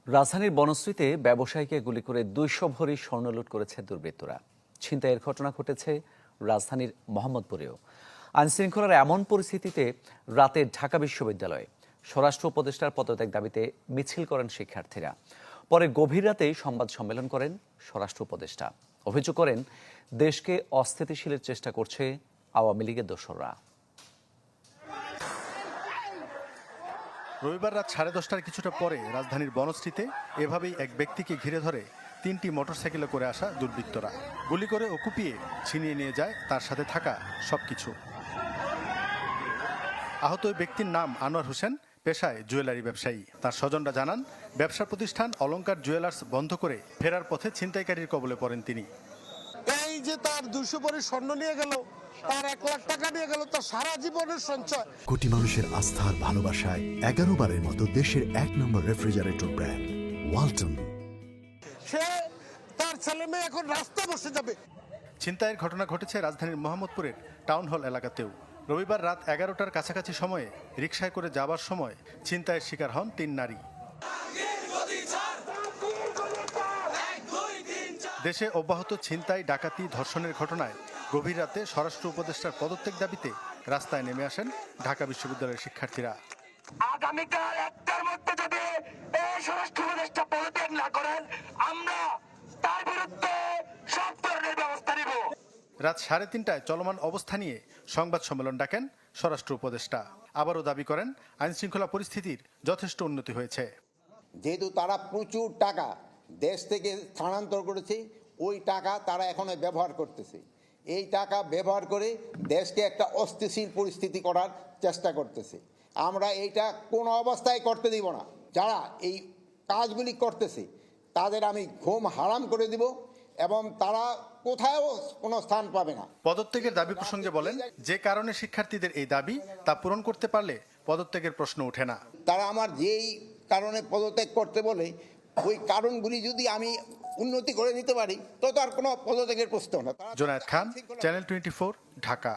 রাজধানীর বনশ্রীতে ব্যবসায়ীকে গুলি করে ২০০ ভরি স্বর্ণ লুট করেছে দুর্বৃত্তরা। ছিনতাইয়ের ঘটনা ঘটেছে রাজধানীর মোহাম্মদপুরেও। আইনশৃঙ্খলার এমন পরিস্থিতিতে রাতে ঢাকা বিশ্ববিদ্যালয়ে স্বরাষ্ট্র উপদেষ্টার পদত্যাগ দাবিতে মিছিল করেন শিক্ষার্থীরা। পরে গভীর রাতেই সংবাদ সম্মেলন করেন স্বরাষ্ট্র উপদেষ্টা। অভিযোগ করেন দেশকে অস্থিতিশীলের চেষ্টা করছে আওয়ামী লীগের দোসররা। রবিবার রাত 10:30টার কিছুটা পরে রাজধানীর বনশ্রীতে এভাবেই এক ব্যক্তিকে ঘিরে ধরে 3টি মোটরসাইকেলে করে আসা দুর্বৃত্তরা গুলি করে ও কুপিয়ে ছিনিয়ে নিয়ে যায় তার সাথে থাকা সবকিছু। আহত ওই ব্যক্তির নাম আনোয়ার হোসেন, পেশায় জুয়েলারি ব্যবসায়ী। তার স্বজনরা জানান, ব্যবসা প্রতিষ্ঠান অলংকার জুয়েলার্স বন্ধ করে ফেরার পথে ছিনতাইকারীর কবলে পড়েন তিনি। এই যে তার 200 ভরি স্বর্ণ নিয়ে গেল, তার 1 লাখ টাকা নিয়ে গেল, তার সারা জীবনের সঞ্চয়। কোটি মানুষের আস্থার ভালোবাসায় 11 বারের মতো দেশের 1 নম্বর রেফ্রিজারেটর ব্র্যান্ড ওয়ালটন। সে তার ছেলে মেয়ে এখন রাস্তা বসে যাবে। ছিনতাইয়ের ঘটনা ঘটেছে রাজধানীর মোহাম্মদপুরের টাউন হল এলাকাতেও। রবিবার রাত 11টার কাছাকাছি সময়ে রিকশায় করে যাবার সময় ছিনতাইয়ের শিকার হন 3 নারী। দেশে অব্যাহত ছিনতাই, ডাকাতি, ধর্ষণের ঘটনায় গভীর রাতে স্বরাষ্ট্র উপদেষ্টার পদত্যাগ দাবিতে রাস্তায় নেমে আসেন ঢাকা বিশ্ববিদ্যালয়ের শিক্ষার্থীরা। আগামীকাল 1টার মধ্যে যদি এই স্বরাষ্ট্র উপদেষ্টা পদত্যাগ না করেন, আমরা তার বিরুদ্ধে সব ধরনের ব্যবস্থা নিব। রাত 3:30টায় চলমান অবস্থা নিয়ে সংবাদ সম্মেলন ডাকেন স্বরাষ্ট্র উপদেষ্টা। আবারও দাবি করেন আইনশৃঙ্খলা পরিস্থিতির যথেষ্ট উন্নতি হয়েছে। যেহেতু তারা প্রচুর টাকা দেশ থেকে স্থানান্তর করেছে, ওই টাকা তারা এখন ব্যবহার করতেছে। এই টাকা ব্যবহার করে দেশকে একটা অস্থিতিশীল পরিস্থিতি করার চেষ্টা করতেছে। আমরা এইটা কোনো অবস্থায় করতে দিব না। যারা এই কাজগুলি করতেছে তাদের আমি ঘুম হারাম করে দিব এবং তারা কোথাও কোনো স্থান পাবে না। পদত্যাগের দাবি প্রসঙ্গে বলেন, যে কারণে শিক্ষার্থীদের এই দাবি তা পূরণ করতে পারলে পদত্যাগের প্রশ্ন ওঠে না। তারা আমার যেই কারণে পদত্যাগ করতে বলে, ওই কারণগুলি যদি আমি উন্নতি করে নিতে পারি তো তার কোনো পদত্যাগের প্রশ্ন না। জোনায়েদ খান, চ্যানেল 24, ঢাকা।